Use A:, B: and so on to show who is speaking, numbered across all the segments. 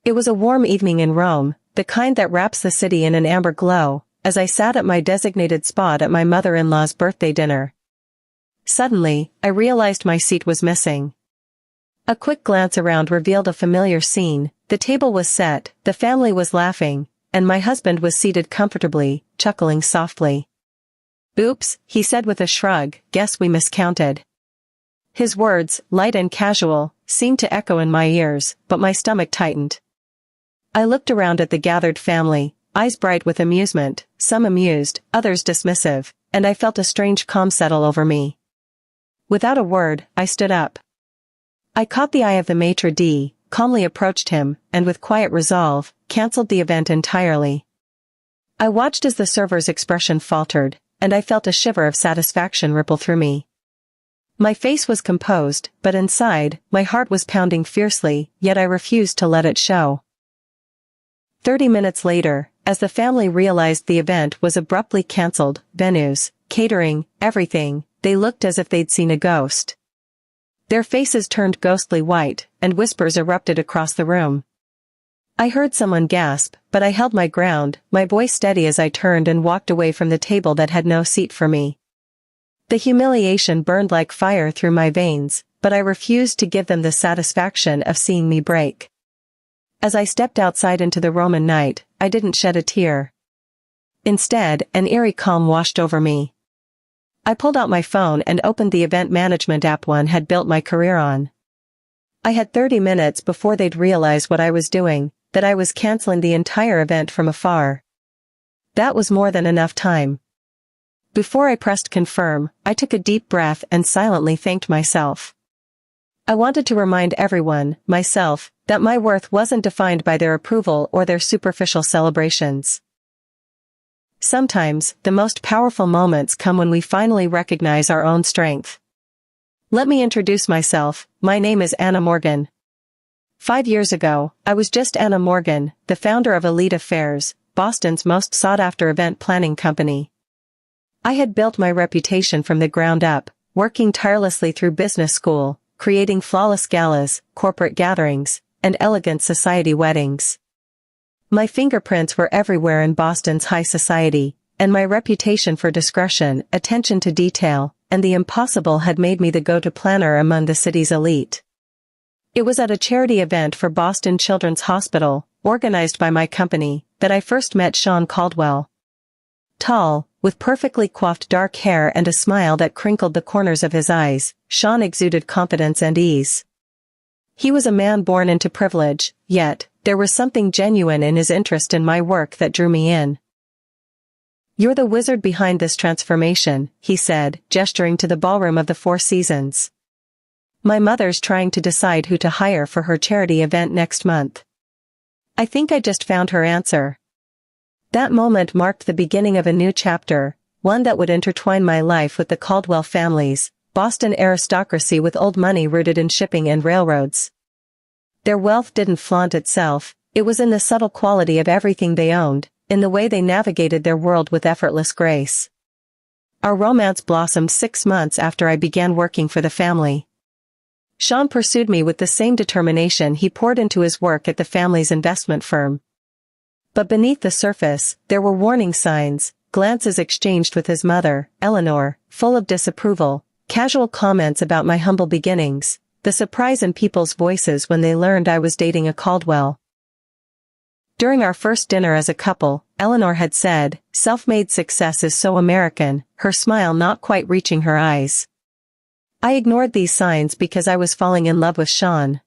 A: It was a warm evening in Rome, the kind that wraps the city in an amber glow, as I sat at my designated spot at my mother-in-law's birthday dinner. Suddenly, I realized my seat was missing. A quick glance around revealed a familiar scene. The table was set, the family was laughing, and my husband was seated comfortably, chuckling softly. "Oops," he said with a shrug, "guess we miscounted." His words, light and casual, seemed to echo in my ears, but my stomach tightened. I looked around at the gathered family, eyes bright with amusement, some amused, others dismissive, and I felt a strange calm settle over me. Without a word, I stood up. I caught the eye of the maitre d', calmly approached him, and with quiet resolve, cancelled the event entirely. I watched as the server's expression faltered, and I felt a shiver of satisfaction ripple through me. My face was composed, but inside, my heart was pounding fiercely, yet I refused to let it show. 30 minutes later, as the family realized the event was abruptly cancelled, venues, catering, everything, they looked as if they'd seen a ghost. Their faces turned ghostly white, and whispers erupted across the room. I heard someone gasp, but I held my ground, my voice steady as I turned and walked away from the table that had no seat for me. The humiliation burned like fire through my veins, but I refused to give them the satisfaction of seeing me break. As I stepped outside into the Roman night, I didn't shed a tear. Instead, an eerie calm washed over me. I pulled out my phone and opened the event management app one had built my career on. I had 30 minutes before they'd realize what I was doing, that I was canceling the entire event from afar. That was more than enough time. Before I pressed confirm, I took a deep breath and silently thanked myself. I wanted to remind everyone, myself, that my worth wasn't defined by their approval or their superficial celebrations. Sometimes, the most powerful moments come when we finally recognize our own strength. Let me introduce myself. My name is Anna Morgan. 5 years ago, I was just Anna Morgan, the founder of Elite Affairs, Boston's most sought-after event planning company. I had built my reputation from the ground up, working tirelessly through business school, creating flawless galas, corporate gatherings, and elegant society weddings. My fingerprints were everywhere in Boston's high society, and my reputation for discretion, attention to detail, and the impossible had made me the go-to planner among the city's elite. It was at a charity event for Boston Children's Hospital, organized by my company, that I first met Sean Caldwell. Tall, with perfectly coiffed dark hair and a smile that crinkled the corners of his eyes, Sean exuded confidence and ease. He was a man born into privilege, yet, there was something genuine in his interest in my work that drew me in. "You're the wizard behind this transformation," he said, gesturing to the ballroom of the Four Seasons. "My mother's trying to decide who to hire for her charity event next month. I think I just found her answer." That moment marked the beginning of a new chapter, one that would intertwine my life with the Caldwell families, Boston aristocracy with old money rooted in shipping and railroads. Their wealth didn't flaunt itself, it was in the subtle quality of everything they owned, in the way they navigated their world with effortless grace. Our romance blossomed 6 months after I began working for the family. Sean pursued me with the same determination he poured into his work at the family's investment firm. But beneath the surface, there were warning signs, glances exchanged with his mother, Eleanor, full of disapproval, casual comments about my humble beginnings, the surprise in people's voices when they learned I was dating a Caldwell. During our first dinner as a couple, Eleanor had said, "Self-made success is so American," her smile not quite reaching her eyes. I ignored these signs because I was falling in love with Sean.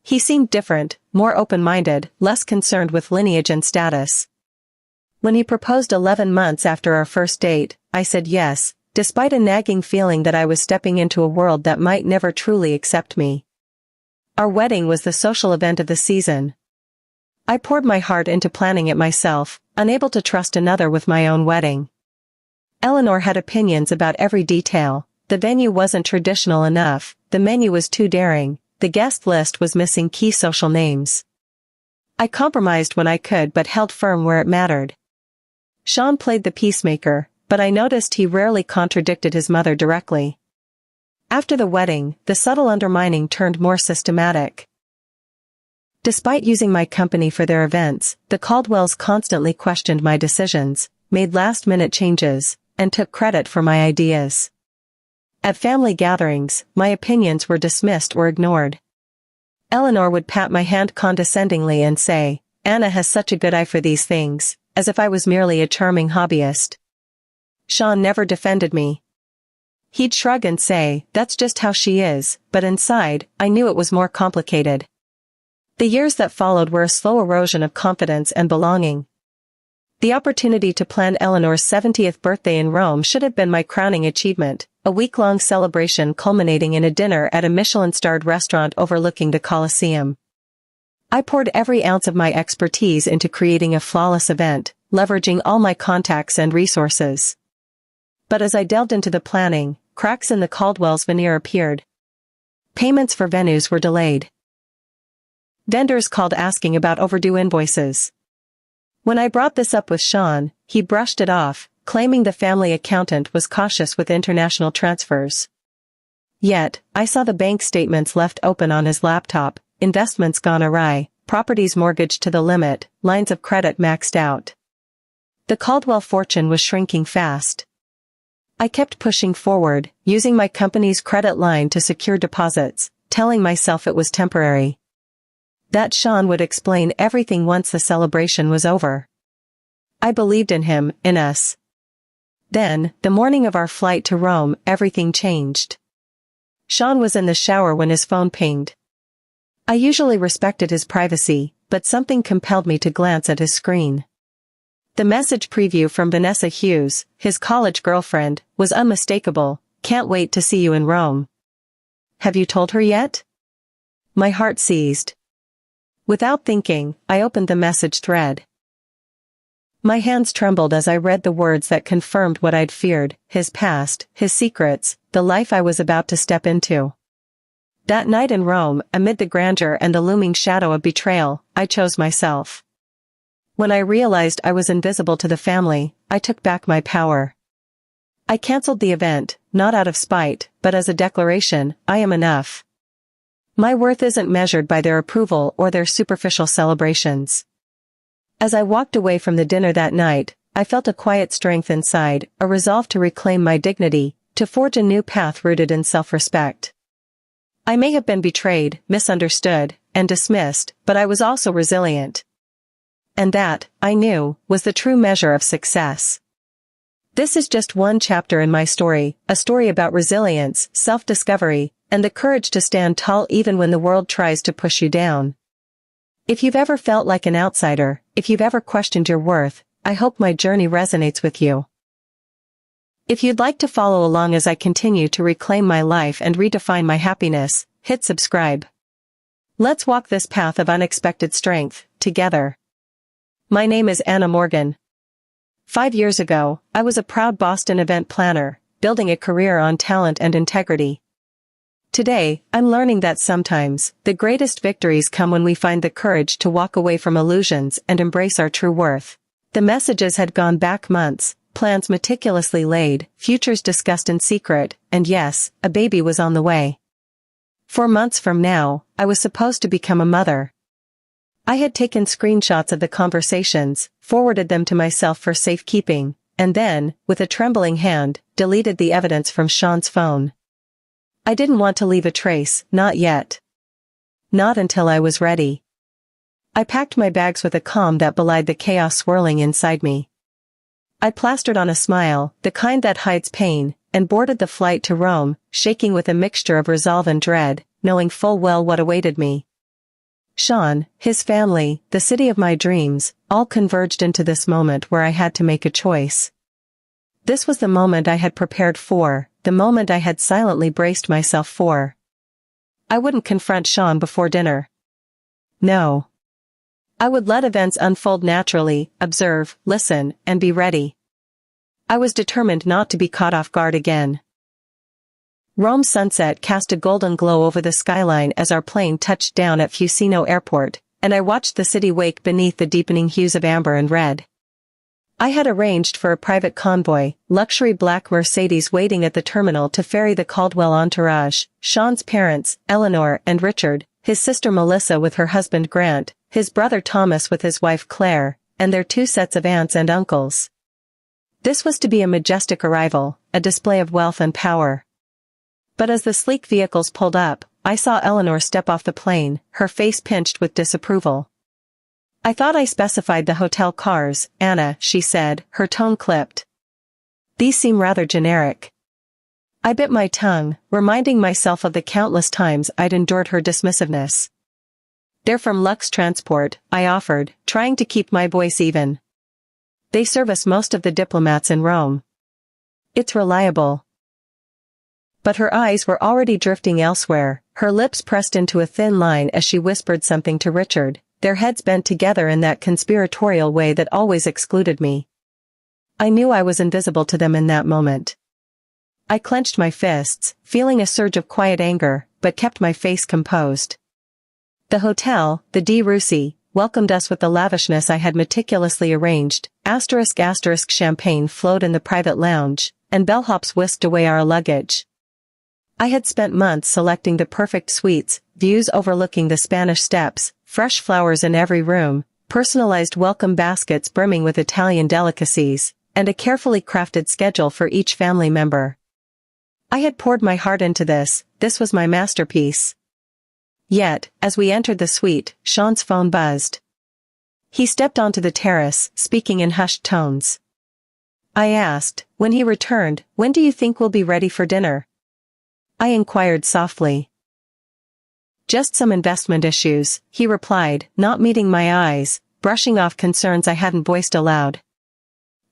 A: He seemed different, more open-minded, less concerned with lineage and status. When he proposed 11 months after our first date, I said yes, despite a nagging feeling that I was stepping into a world that might never truly accept me. Our wedding was the social event of the season. I poured my heart into planning it myself, unable to trust another with my own wedding. Eleanor had opinions about every detail. The venue wasn't traditional enough, the menu was too daring, the guest list was missing key social names. I compromised when I could but held firm where it mattered. Sean played the peacemaker, but I noticed he rarely contradicted his mother directly. After the wedding, the subtle undermining turned more systematic. Despite using my company for their events, the Caldwells constantly questioned my decisions, made last-minute changes, and took credit for my ideas. At family gatherings, my opinions were dismissed or ignored. Eleanor would pat my hand condescendingly and say, "Anna has such a good eye for these things," as if I was merely a charming hobbyist. Sean never defended me. He'd shrug and say, "That's just how she is," but inside, I knew it was more complicated. The years that followed were a slow erosion of confidence and belonging. The opportunity to plan Eleanor's 70th birthday in Rome should have been my crowning achievement, a week-long celebration culminating in a dinner at a Michelin-starred restaurant overlooking the Colosseum. I poured every ounce of my expertise into creating a flawless event, leveraging all my contacts and resources. But as I delved into the planning, cracks in the Caldwells' veneer appeared. Payments for venues were delayed. Vendors called asking about overdue invoices. When I brought this up with Sean, he brushed it off, claiming the family accountant was cautious with international transfers. Yet, I saw the bank statements left open on his laptop, investments gone awry, properties mortgaged to the limit, lines of credit maxed out. The Caldwell fortune was shrinking fast. I kept pushing forward, using my company's credit line to secure deposits, telling myself it was temporary. That Sean would explain everything once the celebration was over. I believed in him, in us. Then, the morning of our flight to Rome, everything changed. Sean was in the shower when his phone pinged. I usually respected his privacy, but something compelled me to glance at his screen. The message preview from Vanessa Hughes, his college girlfriend, was unmistakable. "Can't wait to see you in Rome. Have you told her yet?" My heart seized. Without thinking, I opened the message thread. My hands trembled as I read the words that confirmed what I'd feared, his past, his secrets, the life I was about to step into. That night in Rome, amid the grandeur and the looming shadow of betrayal, I chose myself. When I realized I was invisible to the family, I took back my power. I canceled the event, not out of spite, but as a declaration, I am enough. My worth isn't measured by their approval or their superficial celebrations. As I walked away from the dinner that night, I felt a quiet strength inside, a resolve to reclaim my dignity, to forge a new path rooted in self-respect. I may have been betrayed, misunderstood, and dismissed, but I was also resilient. And that, I knew, was the true measure of success. This is just one chapter in my story, a story about resilience, self-discovery, and the courage to stand tall even when the world tries to push you down. If you've ever felt like an outsider, if you've ever questioned your worth, I hope my journey resonates with you. If you'd like to follow along as I continue to reclaim my life and redefine my happiness, hit subscribe. Let's walk this path of unexpected strength, together. My name is Anna Morgan. 5 years ago, I was a proud Boston event planner, building a career on talent and integrity. Today, I'm learning that sometimes, the greatest victories come when we find the courage to walk away from illusions and embrace our true worth. The messages had gone back months, plans meticulously laid, futures discussed in secret, and yes, a baby was on the way. 4 months from now, I was supposed to become a mother. I had taken screenshots of the conversations, forwarded them to myself for safekeeping, and then, with a trembling hand, deleted the evidence from Sean's phone. I didn't want to leave a trace, not yet. Not until I was ready. I packed my bags with a calm that belied the chaos swirling inside me. I plastered on a smile, the kind that hides pain, and boarded the flight to Rome, shaking with a mixture of resolve and dread, knowing full well what awaited me. Sean, his family, the city of my dreams, all converged into this moment where I had to make a choice. This was the moment I had prepared for, the moment I had silently braced myself for. I wouldn't confront Sean before dinner. No. I would let events unfold naturally, observe, listen, and be ready. I was determined not to be caught off guard again. Rome's sunset cast a golden glow over the skyline as our plane touched down at Fusino Airport, and I watched the city wake beneath the deepening hues of amber and red. I had arranged for a private convoy, luxury black Mercedes waiting at the terminal to ferry the Caldwell entourage, Sean's parents, Eleanor and Richard, his sister Melissa with her husband Grant, his brother Thomas with his wife Claire, and their 2 sets of aunts and uncles. This was to be a majestic arrival, a display of wealth and power. But as the sleek vehicles pulled up, I saw Eleanor step off the plane, her face pinched with disapproval. "I thought I specified the hotel cars, Anna," she said, her tone clipped. "These seem rather generic." I bit my tongue, reminding myself of the countless times I'd endured her dismissiveness. "They're from Lux Transport," I offered, trying to keep my voice even. "They service most of the diplomats in Rome. It's reliable." But her eyes were already drifting elsewhere, her lips pressed into a thin line as she whispered something to Richard, their heads bent together in that conspiratorial way that always excluded me. I knew I was invisible to them in that moment. I clenched my fists, feeling a surge of quiet anger, but kept my face composed. The hotel, the De Russi, welcomed us with the lavishness I had meticulously arranged, *** champagne flowed in the private lounge, and bellhops whisked away our luggage. I had spent months selecting the perfect suites, views overlooking the Spanish Steps, fresh flowers in every room, personalized welcome baskets brimming with Italian delicacies, and a carefully crafted schedule for each family member. I had poured my heart into this was my masterpiece. Yet, as we entered the suite, Sean's phone buzzed. He stepped onto the terrace, speaking in hushed tones. I asked, when he returned, "When do you think we'll be ready for dinner?" I inquired softly. "Just some investment issues," he replied, not meeting my eyes, brushing off concerns I hadn't voiced aloud.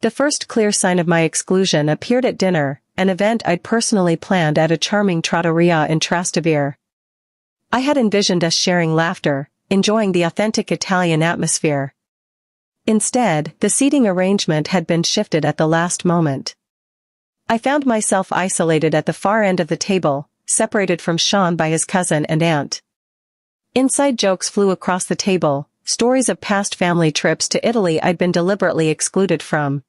A: The first clear sign of my exclusion appeared at dinner, an event I'd personally planned at a charming trattoria in Trastevere. I had envisioned us sharing laughter, enjoying the authentic Italian atmosphere. Instead, the seating arrangement had been shifted at the last moment. I found myself isolated at the far end of the table, separated from Sean by his cousin and aunt. Inside jokes flew across the table, stories of past family trips to Italy I'd been deliberately excluded from.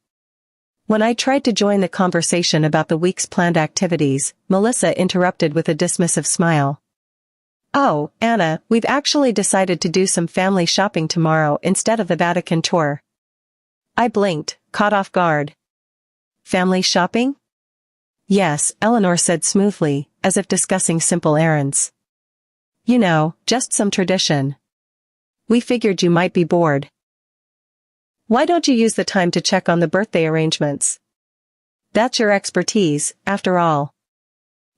A: When I tried to join the conversation about the week's planned activities, Melissa interrupted with a dismissive smile. "Oh, Anna, we've actually decided to do some family shopping tomorrow instead of the Vatican tour." I blinked, caught off guard. "Family shopping?" "Yes," Eleanor said smoothly, as if discussing simple errands. "You know, just some tradition. We figured you might be bored. Why don't you use the time to check on the birthday arrangements? That's your expertise, after all."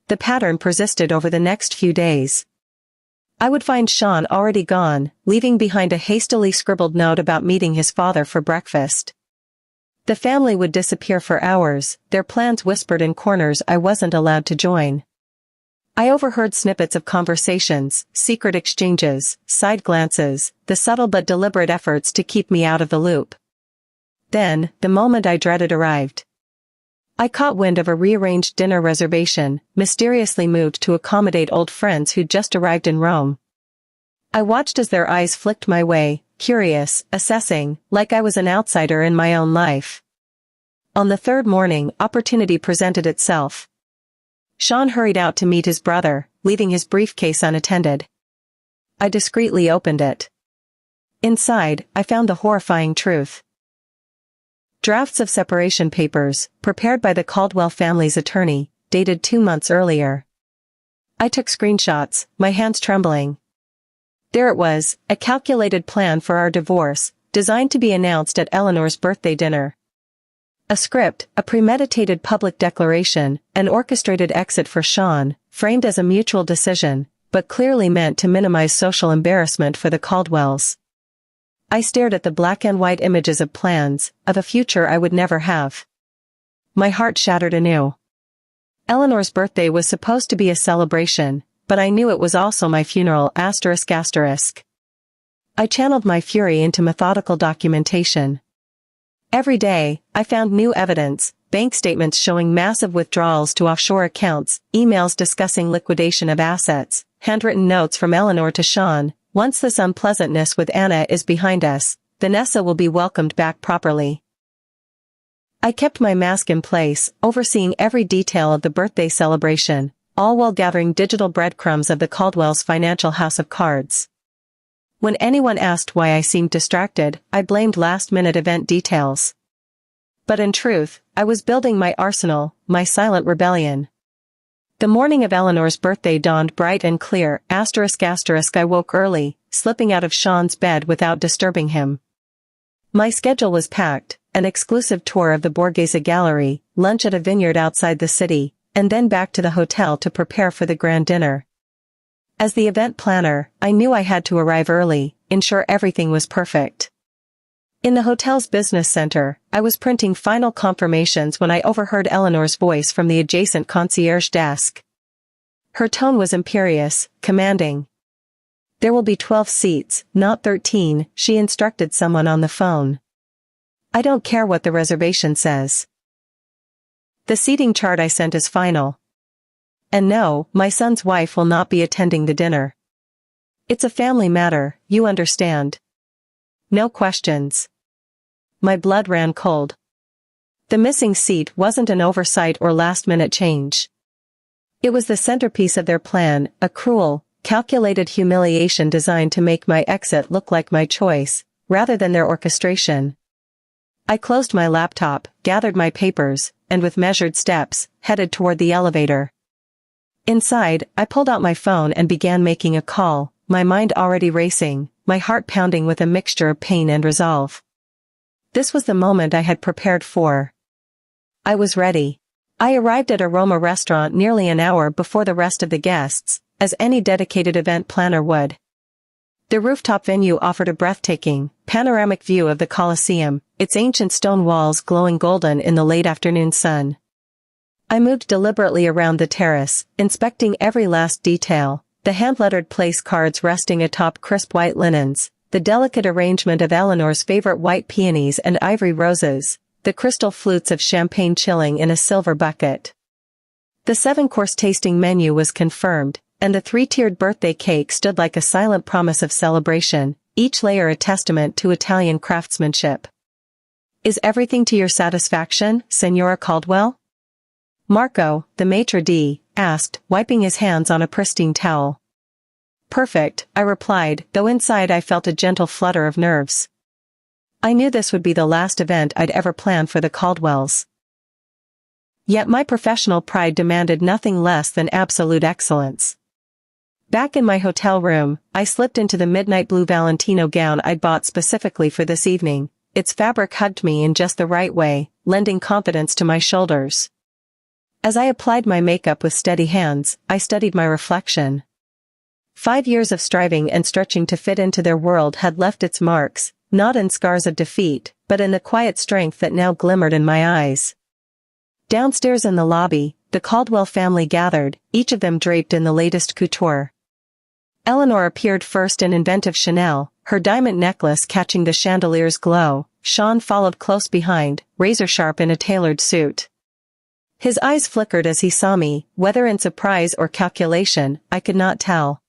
A: The pattern persisted over the next few days. I would find Sean already gone, leaving behind a hastily scribbled note about meeting his father for breakfast. The family would disappear for hours, their plans whispered in corners I wasn't allowed to join. I overheard snippets of conversations, secret exchanges, side glances, the subtle but deliberate efforts to keep me out of the loop. Then, the moment I dreaded arrived. I caught wind of a rearranged dinner reservation, mysteriously moved to accommodate old friends who'd just arrived in Rome. I watched as their eyes flicked my way, curious, assessing, like I was an outsider in my own life. On the third morning, opportunity presented itself. Sean hurried out to meet his brother, leaving his briefcase unattended. I discreetly opened it. Inside, I found the horrifying truth. Drafts of separation papers, prepared by the Caldwell family's attorney, dated 2 months earlier. I took screenshots, my hands trembling. There it was, a calculated plan for our divorce, designed to be announced at Eleanor's birthday dinner. A script, a premeditated public declaration, an orchestrated exit for Sean, framed as a mutual decision, but clearly meant to minimize social embarrassment for the Caldwells. I stared at the black and white images of plans, of a future I would never have. My heart shattered anew. Eleanor's birthday was supposed to be a celebration, but I knew it was also my funeral ***. I channeled my fury into methodical documentation. Every day, I found new evidence, bank statements showing massive withdrawals to offshore accounts, emails discussing liquidation of assets, handwritten notes from Eleanor to Sean. Once this unpleasantness with Anna is behind us, Vanessa will be welcomed back properly. I kept my mask in place, overseeing every detail of the birthday celebration, all while gathering digital breadcrumbs of the Caldwell's financial house of cards. When anyone asked why I seemed distracted, I blamed last-minute event details. But in truth, I was building my arsenal, my silent rebellion. The morning of Eleanor's birthday dawned bright and clear, ****. I woke early, slipping out of Sean's bed without disturbing him. My schedule was packed, an exclusive tour of the Borghese Gallery, lunch at a vineyard outside the city, and then back to the hotel to prepare for the grand dinner. As the event planner, I knew I had to arrive early, ensure everything was perfect. In the hotel's business center, I was printing final confirmations when I overheard Eleanor's voice from the adjacent concierge desk. Her tone was imperious, commanding. "There will be 12 seats, not 13, she instructed someone on the phone. "I don't care what the reservation says. The seating chart I sent is final. And no, my son's wife will not be attending the dinner. It's a family matter, you understand. No questions." My blood ran cold. The missing seat wasn't an oversight or last-minute change. It was the centerpiece of their plan, a cruel, calculated humiliation designed to make my exit look like my choice, rather than their orchestration. I closed my laptop, gathered my papers, and with measured steps, headed toward the elevator. Inside, I pulled out my phone and began making a call, my mind already racing, my heart pounding with a mixture of pain and resolve. This was the moment I had prepared for. I was ready. I arrived at Aroma Restaurant nearly an hour before the rest of the guests, as any dedicated event planner would. The rooftop venue offered a breathtaking, panoramic view of the Colosseum, its ancient stone walls glowing golden in the late afternoon sun. I moved deliberately around the terrace, inspecting every last detail, the hand-lettered place cards resting atop crisp white linens, the delicate arrangement of Eleanor's favorite white peonies and ivory roses, the crystal flutes of champagne chilling in a silver bucket. The 7-course tasting menu was confirmed, and the 3-tiered birthday cake stood like a silent promise of celebration, each layer a testament to Italian craftsmanship. "Is everything to your satisfaction, Senora Caldwell?" Marco, the maitre d', asked, wiping his hands on a pristine towel. "Perfect," I replied, though inside I felt a gentle flutter of nerves. I knew this would be the last event I'd ever planned for the Caldwells. Yet my professional pride demanded nothing less than absolute excellence. Back in my hotel room, I slipped into the midnight blue Valentino gown I'd bought specifically for this evening. Its fabric hugged me in just the right way, lending confidence to my shoulders. As I applied my makeup with steady hands, I studied my reflection. 5 years of striving and stretching to fit into their world had left its marks, not in scars of defeat, but in the quiet strength that now glimmered in my eyes. Downstairs in the lobby, the Caldwell family gathered, each of them draped in the latest couture. Eleanor appeared first in inventive Chanel, her diamond necklace catching the chandelier's glow. Sean followed close behind, razor-sharp in a tailored suit. His eyes flickered as he saw me, whether in surprise or calculation, I could not tell.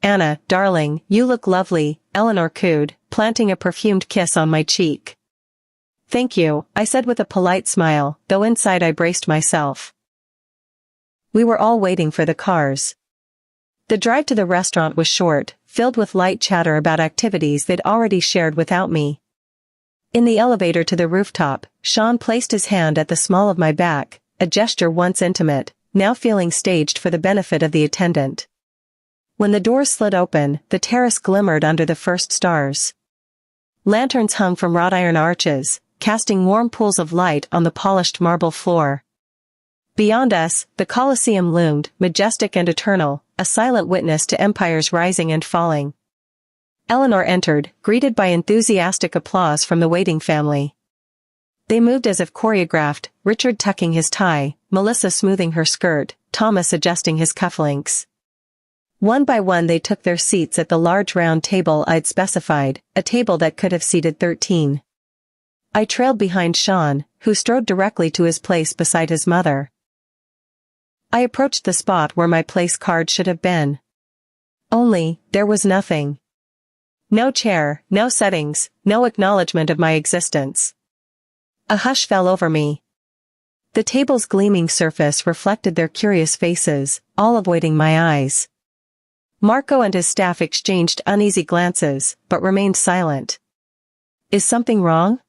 A: "Anna, darling, you look lovely," Eleanor cooed, planting a perfumed kiss on my cheek. "Thank you," I said with a polite smile, though inside I braced myself. We were all waiting for the cars. The drive to the restaurant was short, filled with light chatter about activities they'd already shared without me. In the elevator to the rooftop, Sean placed his hand at the small of my back, a gesture once intimate, now feeling staged for the benefit of the attendant. When the doors slid open, the terrace glimmered under the first stars. Lanterns hung from wrought iron arches, casting warm pools of light on the polished marble floor. Beyond us, the Colosseum loomed, majestic and eternal, a silent witness to empires rising and falling. Eleanor entered, greeted by enthusiastic applause from the waiting family. They moved as if choreographed, Richard tucking his tie, Melissa smoothing her skirt, Thomas adjusting his cufflinks. One by one they took their seats at the large round table I'd specified, a table that could have seated 13. I trailed behind Sean, who strode directly to his place beside his mother. I approached the spot where my place card should have been. Only, there was nothing. No chair, no settings, no acknowledgement of my existence. A hush fell over me. The table's gleaming surface reflected their curious faces, all avoiding my eyes. Marco and his staff exchanged uneasy glances, but remained silent. "Is something wrong?"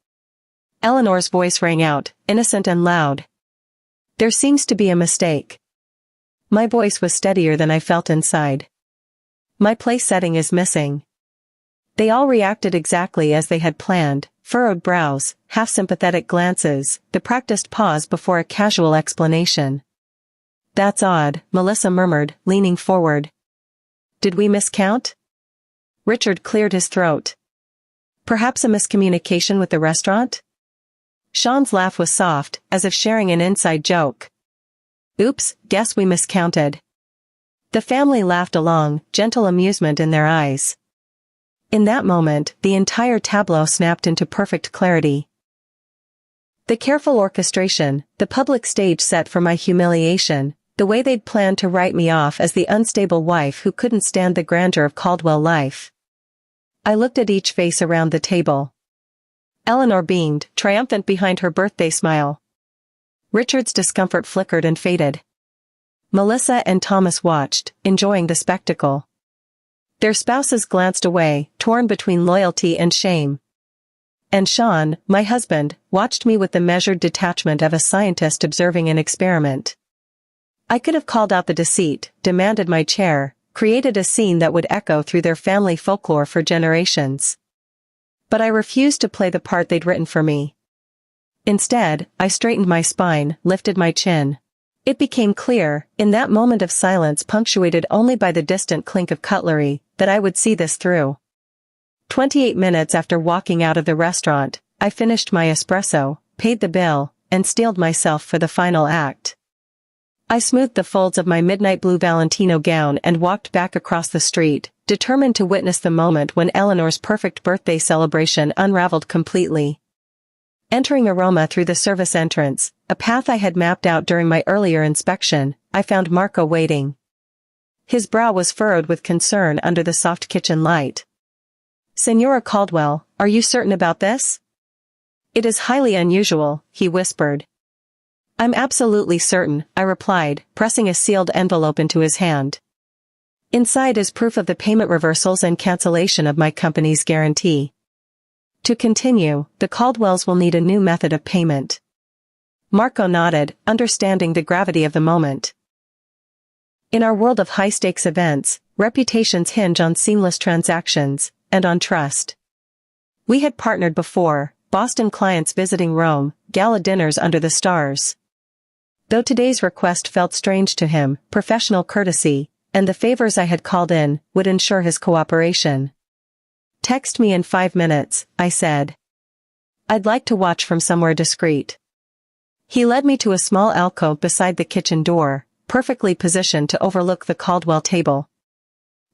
A: Eleanor's voice rang out, innocent and loud. "There seems to be a mistake." My voice was steadier than I felt inside. "My place setting is missing." They all reacted exactly as they had planned, furrowed brows, half-sympathetic glances, the practiced pause before a casual explanation. "That's odd," Melissa murmured, leaning forward. "Did we miscount?" Richard cleared his throat. "Perhaps a miscommunication with the restaurant?" Sean's laugh was soft, as if sharing an inside joke. "Oops, guess we miscounted." The family laughed along, gentle amusement in their eyes. In that moment, the entire tableau snapped into perfect clarity. The careful orchestration, the public stage set for my humiliation, the way they'd planned to write me off as the unstable wife who couldn't stand the grandeur of Caldwell life. I looked at each face around the table. Eleanor beamed, triumphant behind her birthday smile. Richard's discomfort flickered and faded. Melissa and Thomas watched, enjoying the spectacle. Their spouses glanced away, torn between loyalty and shame. And Sean, my husband, watched me with the measured detachment of a scientist observing an experiment. I could have called out the deceit, demanded my chair, created a scene that would echo through their family folklore for generations. But I refused to play the part they'd written for me. Instead, I straightened my spine, lifted my chin. It became clear, in that moment of silence punctuated only by the distant clink of cutlery, that I would see this through. 28 minutes after walking out of the restaurant, I finished my espresso, paid the bill, and steeled myself for the final act. I smoothed the folds of my midnight blue Valentino gown and walked back across the street, determined to witness the moment when Eleanor's perfect birthday celebration unraveled completely. Entering Aroma through the service entrance, a path I had mapped out during my earlier inspection, I found Marco waiting. His brow was furrowed with concern under the soft kitchen light. "Senora Caldwell, are you certain about this?" "It is highly unusual," he whispered. "I'm absolutely certain," I replied, pressing a sealed envelope into his hand. "Inside is proof of the payment reversals and cancellation of my company's guarantee. To continue, the Caldwells will need a new method of payment." Marco nodded, understanding the gravity of the moment. In our world of high-stakes events, reputations hinge on seamless transactions, and on trust. We had partnered before, Boston clients visiting Rome, gala dinners under the stars. Though today's request felt strange to him, professional courtesy, and the favors I had called in, would ensure his cooperation. "Text me in 5 minutes," I said. "I'd like to watch from somewhere discreet." He led me to a small alcove beside the kitchen door, perfectly positioned to overlook the Caldwell table.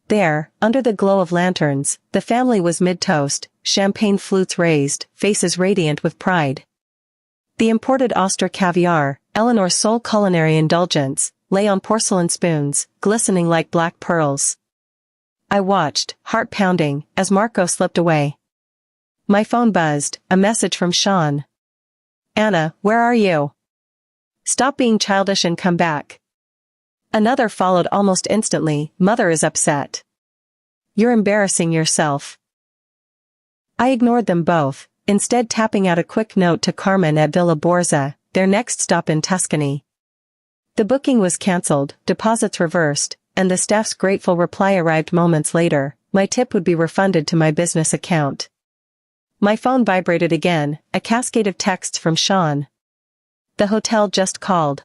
A: There, under the glow of lanterns, the family was mid-toast, champagne flutes raised, faces radiant with pride. The imported Oster caviar, Eleanor's sole culinary indulgence, lay on porcelain spoons, glistening like black pearls. I watched, heart pounding, as Marco slipped away. My phone buzzed, a message from Sean. "Anna, where are you? Stop being childish and come back." Another followed almost instantly, "Mother is upset. You're embarrassing yourself." I ignored them both, instead tapping out a quick note to Carmen at Villa Borza, their next stop in Tuscany. The booking was cancelled, deposits reversed, and the staff's grateful reply arrived moments later. My tip would be refunded to my business account. My phone vibrated again, a cascade of texts from Sean. "The hotel just called.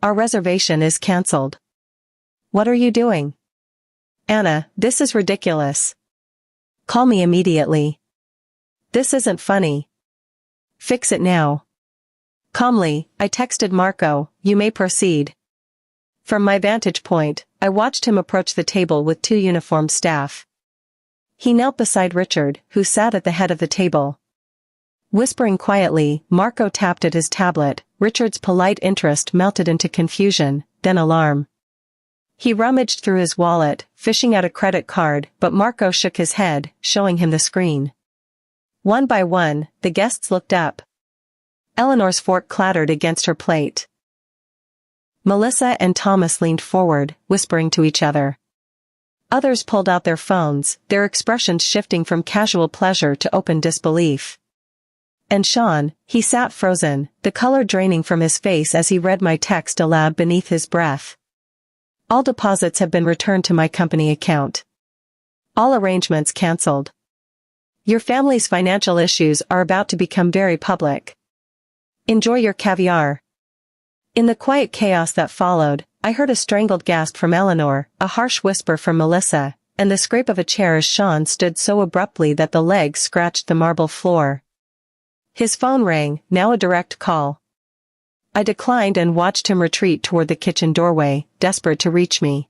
A: Our reservation is cancelled. What are you doing? Anna, this is ridiculous. Call me immediately. This isn't funny. Fix it now." Calmly, I texted Marco, "You may proceed." From my vantage point, I watched him approach the table with 2 uniformed staff. He knelt beside Richard, who sat at the head of the table. Whispering quietly, Marco tapped at his tablet. Richard's polite interest melted into confusion, then alarm. He rummaged through his wallet, fishing out a credit card, but Marco shook his head, showing him the screen. One by one, the guests looked up. Eleanor's fork clattered against her plate. Melissa and Thomas leaned forward, whispering to each other. Others pulled out their phones, their expressions shifting from casual pleasure to open disbelief. And Sean, he sat frozen, the color draining from his face as he read my text aloud beneath his breath. All deposits have been returned to my company account. All arrangements cancelled. Your family's financial issues are about to become very public. Enjoy your caviar. In the quiet chaos that followed, I heard a strangled gasp from Eleanor, a harsh whisper from Melissa, and the scrape of a chair as Sean stood so abruptly that the legs scratched the marble floor. His phone rang, now a direct call. I declined and watched him retreat toward the kitchen doorway, desperate to reach me.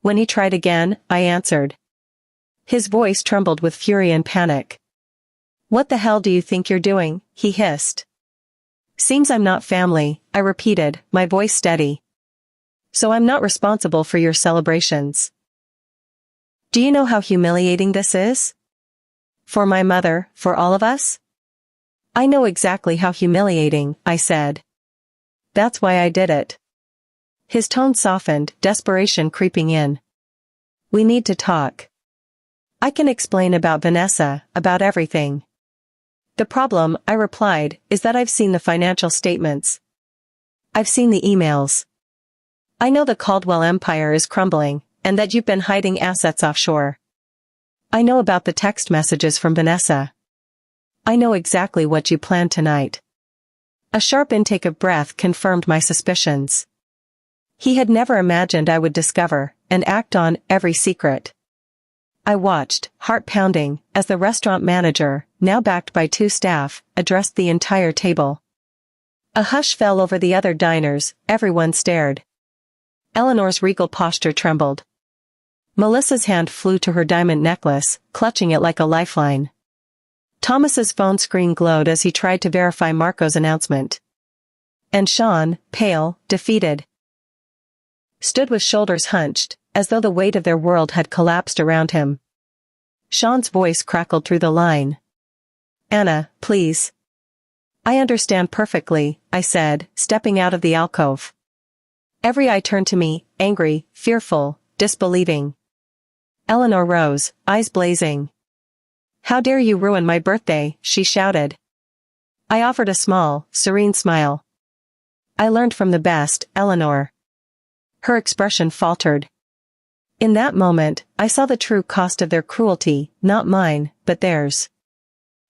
A: When he tried again, I answered. His voice trembled with fury and panic. "What the hell do you think you're doing?" he hissed. "Seems I'm not family," I repeated, my voice steady. "So I'm not responsible for your celebrations. Do you know how humiliating this is? For my mother, for all of us?" "I know exactly how humiliating," I said. "That's why I did it." His tone softened, desperation creeping in. "We need to talk. I can explain about Vanessa, about everything." "The problem," I replied, "is that I've seen the financial statements. I've seen the emails. I know the Caldwell empire is crumbling, and that you've been hiding assets offshore. I know about the text messages from Vanessa. I know exactly what you planned tonight." A sharp intake of breath confirmed my suspicions. He had never imagined I would discover, and act on, every secret. I watched, heart pounding, as the restaurant manager, now backed by 2 staff, addressed the entire table. A hush fell over the other diners, everyone stared. Eleanor's regal posture trembled. Melissa's hand flew to her diamond necklace, clutching it like a lifeline. Thomas's phone screen glowed as he tried to verify Marco's announcement. And Sean, pale, defeated, stood with shoulders hunched, as though the weight of their world had collapsed around him. Sean's voice crackled through the line. "Anna, please." "I understand perfectly," I said, stepping out of the alcove. Every eye turned to me, angry, fearful, disbelieving. Eleanor rose, eyes blazing. "How dare you ruin my birthday," she shouted. I offered a small, serene smile. "I learned from the best, Eleanor." Her expression faltered. In that moment, I saw the true cost of their cruelty, not mine, but theirs.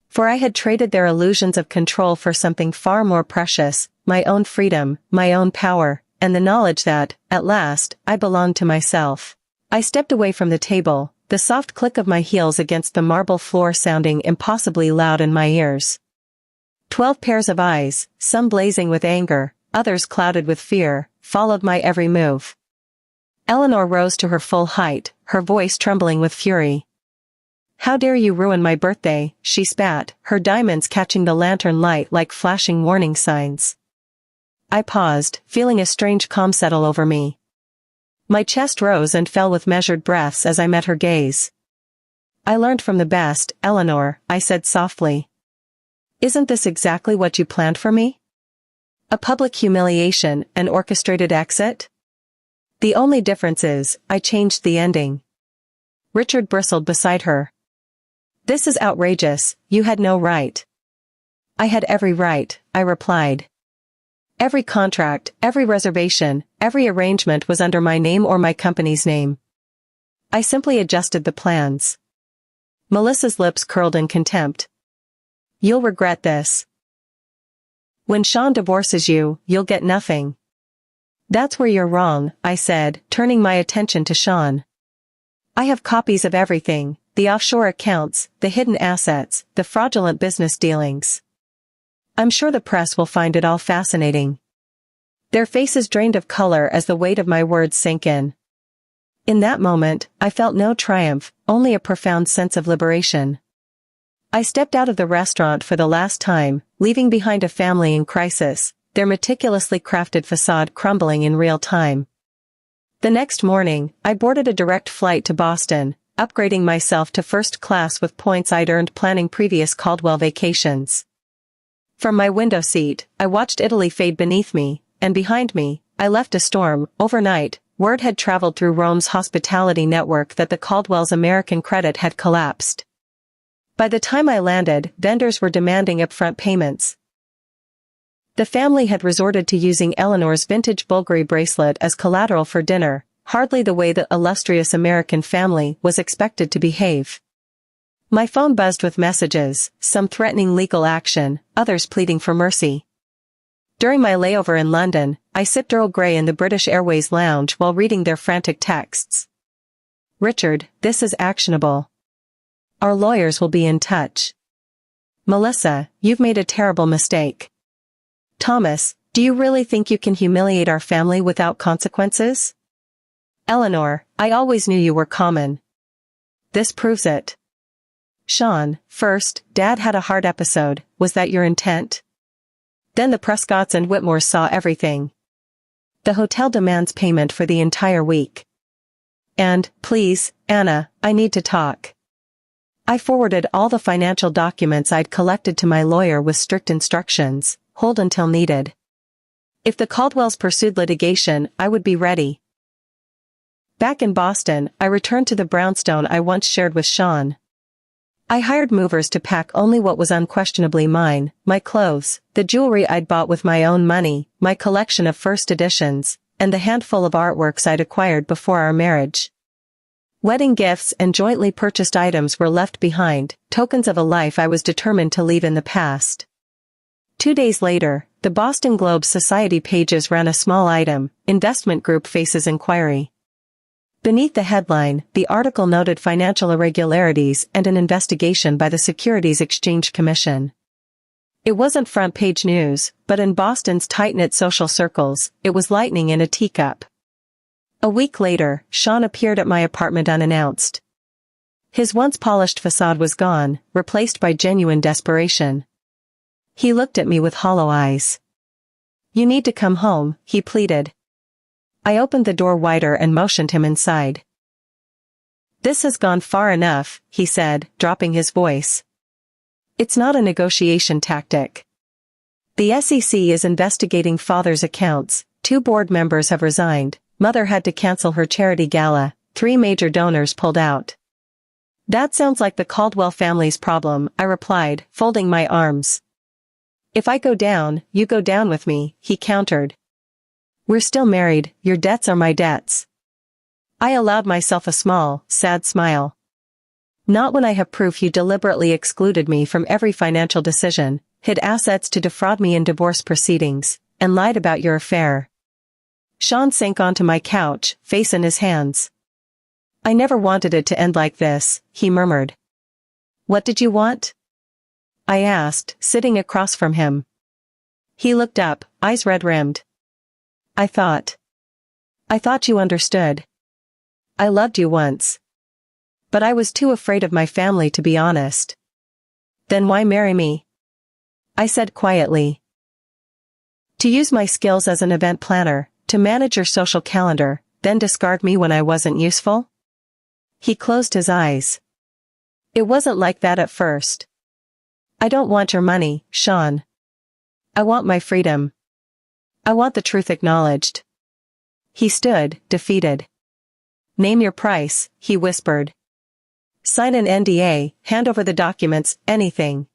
A: For I had traded their illusions of control for something far more precious, my own freedom, my own power, and the knowledge that, at last, I belonged to myself. I stepped away from the table, the soft click of my heels against the marble floor sounding impossibly loud in my ears. 12 pairs of eyes, some blazing with anger, others clouded with fear, followed my every move. Eleanor rose to her full height, her voice trembling with fury. "How dare you ruin my birthday," she spat, her diamonds catching the lantern light like flashing warning signs. I paused, feeling a strange calm settle over me. My chest rose and fell with measured breaths as I met her gaze. "I learned from the best, Eleanor," I said softly. "Isn't this exactly what you planned for me? A public humiliation, an orchestrated exit? The only difference is, I changed the ending." Richard bristled beside her. "This is outrageous, you had no right." "I had every right," I replied. Every contract, every reservation, every arrangement was under my name or my company's name. I simply adjusted the plans. Melissa's lips curled in contempt. "You'll regret this. When Sean divorces you, you'll get nothing." "That's where you're wrong," I said, turning my attention to Sean. "I have copies of everything, the offshore accounts, the hidden assets, the fraudulent business dealings. I'm sure the press will find it all fascinating." Their faces drained of color as the weight of my words sank in. In that moment, I felt no triumph, only a profound sense of liberation. I stepped out of the restaurant for the last time, leaving behind a family in crisis, their meticulously crafted facade crumbling in real time. The next morning, I boarded a direct flight to Boston, upgrading myself to first class with points I'd earned planning previous Caldwell vacations. From my window seat, I watched Italy fade beneath me, and behind me, I left a storm. Overnight, word had traveled through Rome's hospitality network that the Caldwell's American credit had collapsed. By the time I landed, vendors were demanding upfront payments. The family had resorted to using Eleanor's vintage Bulgari bracelet as collateral for dinner, hardly the way the illustrious American family was expected to behave. My phone buzzed with messages, some threatening legal action, others pleading for mercy. During my layover in London, I sipped Earl Grey in the British Airways lounge while reading their frantic texts. Richard, this is actionable. Our lawyers will be in touch. Melissa, you've made a terrible mistake. Thomas, do you really think you can humiliate our family without consequences? Eleanor, I always knew you were common. This proves it. Sean, first, Dad had a heart episode, was that your intent? Then the Prescotts and Whitmores saw everything. The hotel demands payment for the entire week. And, please, Anna, I need to talk. I forwarded all the financial documents I'd collected to my lawyer with strict instructions, hold until needed. If the Caldwells pursued litigation, I would be ready. Back in Boston, I returned to the brownstone I once shared with Sean. I hired movers to pack only what was unquestionably mine, my clothes, the jewelry I'd bought with my own money, my collection of first editions, and the handful of artworks I'd acquired before our marriage. Wedding gifts and jointly purchased items were left behind, tokens of a life I was determined to leave in the past. 2 days later, the Boston Globe Society pages ran a small item, Investment Group faces inquiry. Beneath the headline, the article noted financial irregularities and an investigation by the Securities Exchange Commission. It wasn't front-page news, but in Boston's tight-knit social circles, it was lightning in a teacup. A week later, Sean appeared at my apartment unannounced. His once polished facade was gone, replaced by genuine desperation. He looked at me with hollow eyes. "You need to come home," he pleaded. I opened the door wider and motioned him inside. "This has gone far enough," he said, dropping his voice. "It's not a negotiation tactic. The SEC is investigating father's accounts, 2 board members have resigned, mother had to cancel her charity gala, 3 major donors pulled out." "That sounds like the Caldwell family's problem," I replied, folding my arms. "If I go down, you go down with me," he countered. "We're still married, your debts are my debts." I allowed myself a small, sad smile. "Not when I have proof you deliberately excluded me from every financial decision, hid assets to defraud me in divorce proceedings, and lied about your affair." Sean sank onto my couch, face in his hands. "I never wanted it to end like this," he murmured. "What did you want?" I asked, sitting across from him. He looked up, eyes red-rimmed. I thought you understood. I loved you once. But I was too afraid of my family to be honest." "Then why marry me?" I said quietly. "To use my skills as an event planner, to manage your social calendar, then discard me when I wasn't useful?" He closed his eyes. "It wasn't like that at first. I don't want your money, Sean. I want my freedom. I want the truth acknowledged." He stood, defeated. "Name your price," he whispered. "Sign an NDA, hand over the documents, anything."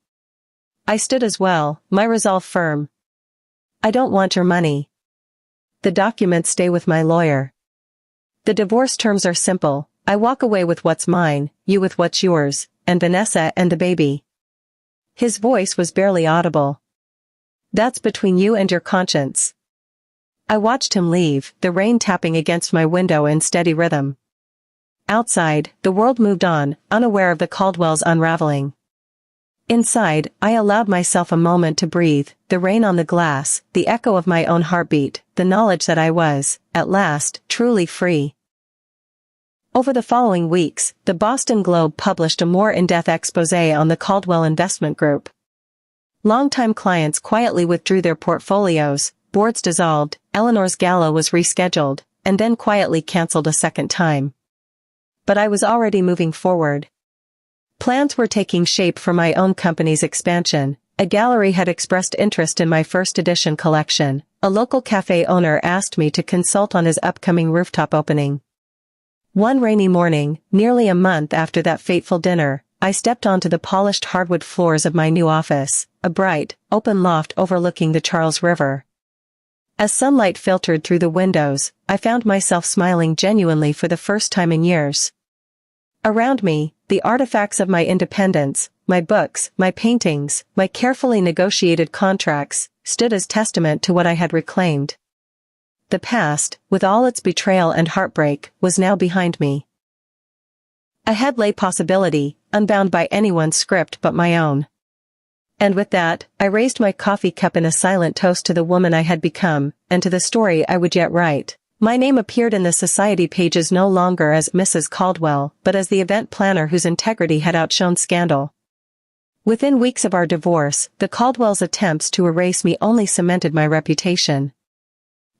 A: I stood as well, my resolve firm. "I don't want your money. The documents stay with my lawyer. The divorce terms are simple, I walk away with what's mine, you with what's yours, and Vanessa and the baby." His voice was barely audible. "That's between you and your conscience." I watched him leave, the rain tapping against my window in steady rhythm. Outside, the world moved on, unaware of the Caldwells' unraveling. Inside, I allowed myself a moment to breathe, the rain on the glass, the echo of my own heartbeat, the knowledge that I was, at last, truly free. Over the following weeks, the Boston Globe published a more in-depth exposé on the Caldwell Investment Group. Longtime clients quietly withdrew their portfolios, boards dissolved, Eleanor's gala was rescheduled, and then quietly cancelled a second time. But I was already moving forward. Plans were taking shape for my own company's expansion, a gallery had expressed interest in my first edition collection. A local cafe owner asked me to consult on his upcoming rooftop opening. One rainy morning, nearly a month after that fateful dinner, I stepped onto the polished hardwood floors of my new office, a bright, open loft overlooking the Charles River. As sunlight filtered through the windows, I found myself smiling genuinely for the first time in years. Around me, the artifacts of my independence, my books, my paintings, my carefully negotiated contracts, stood as testament to what I had reclaimed. The past, with all its betrayal and heartbreak, was now behind me. Ahead lay possibility, unbound by anyone's script but my own. And with that, I raised my coffee cup in a silent toast to the woman I had become, and to the story I would yet write. My name appeared in the society pages no longer as Mrs. Caldwell, but as the event planner whose integrity had outshone scandal. Within weeks of our divorce, the Caldwells' attempts to erase me only cemented my reputation.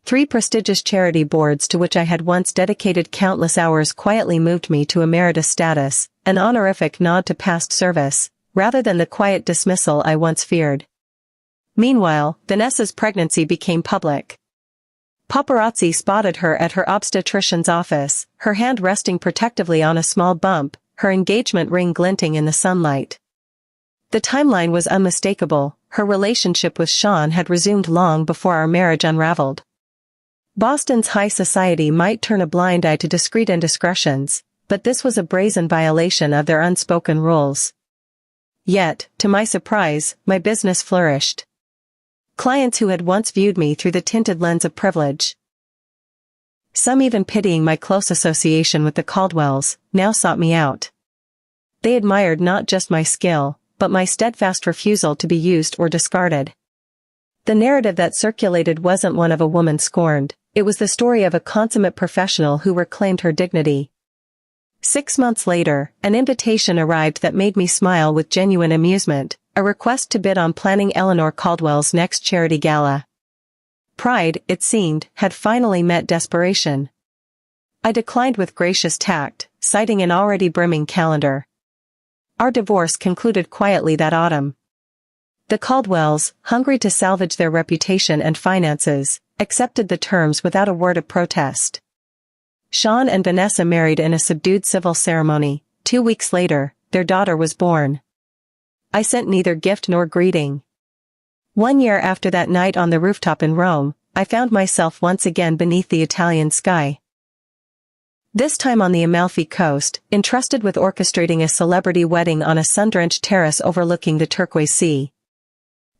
A: 3 prestigious charity boards to which I had once dedicated countless hours quietly moved me to emeritus status, an honorific nod to past service, rather than the quiet dismissal I once feared. Meanwhile, Vanessa's pregnancy became public. Paparazzi spotted her at her obstetrician's office, her hand resting protectively on a small bump, her engagement ring glinting in the sunlight. The timeline was unmistakable. Her relationship with Sean had resumed long before our marriage unraveled. Boston's high society might turn a blind eye to discreet indiscretions, but this was a brazen violation of their unspoken rules. Yet, to my surprise, my business flourished. Clients who had once viewed me through the tinted lens of privilege, some even pitying my close association with the Caldwells, now sought me out. They admired not just my skill, but my steadfast refusal to be used or discarded. The narrative that circulated wasn't one of a woman scorned, it was the story of a consummate professional who reclaimed her dignity. 6 months later, an invitation arrived that made me smile with genuine amusement, a request to bid on planning Eleanor Caldwell's next charity gala. Pride, it seemed, had finally met desperation. I declined with gracious tact, citing an already brimming calendar. Our divorce concluded quietly that autumn. The Caldwells, hungry to salvage their reputation and finances, accepted the terms without a word of protest. Sean and Vanessa married in a subdued civil ceremony. 2 weeks later, their daughter was born. I sent neither gift nor greeting. 1 year after that night on the rooftop in Rome, I found myself once again beneath the Italian sky. This time on the Amalfi Coast, entrusted with orchestrating a celebrity wedding on a sun-drenched terrace overlooking the turquoise sea.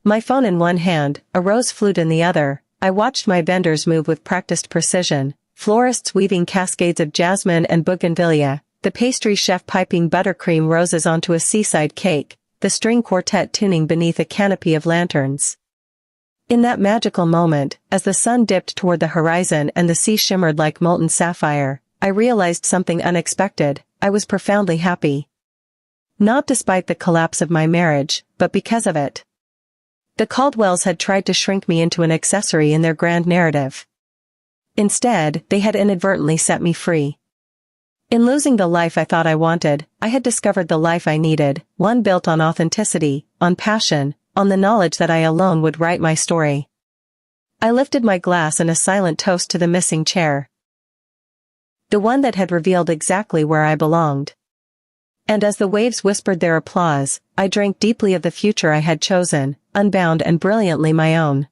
A: My phone in one hand, a rose flute in the other, I watched my vendors move with practiced precision, florists weaving cascades of jasmine and bougainvillea, the pastry chef piping buttercream roses onto a seaside cake, the string quartet tuning beneath a canopy of lanterns. In that magical moment, as the sun dipped toward the horizon and the sea shimmered like molten sapphire, I realized something unexpected. I was profoundly happy. Not despite the collapse of my marriage, but because of it. The Caldwells had tried to shrink me into an accessory in their grand narrative. Instead, they had inadvertently set me free. In losing the life I thought I wanted, I had discovered the life I needed, one built on authenticity, on passion, on the knowledge that I alone would write my story. I lifted my glass in a silent toast to the missing chair. The one that had revealed exactly where I belonged. And as the waves whispered their applause, I drank deeply of the future I had chosen, unbound and brilliantly my own.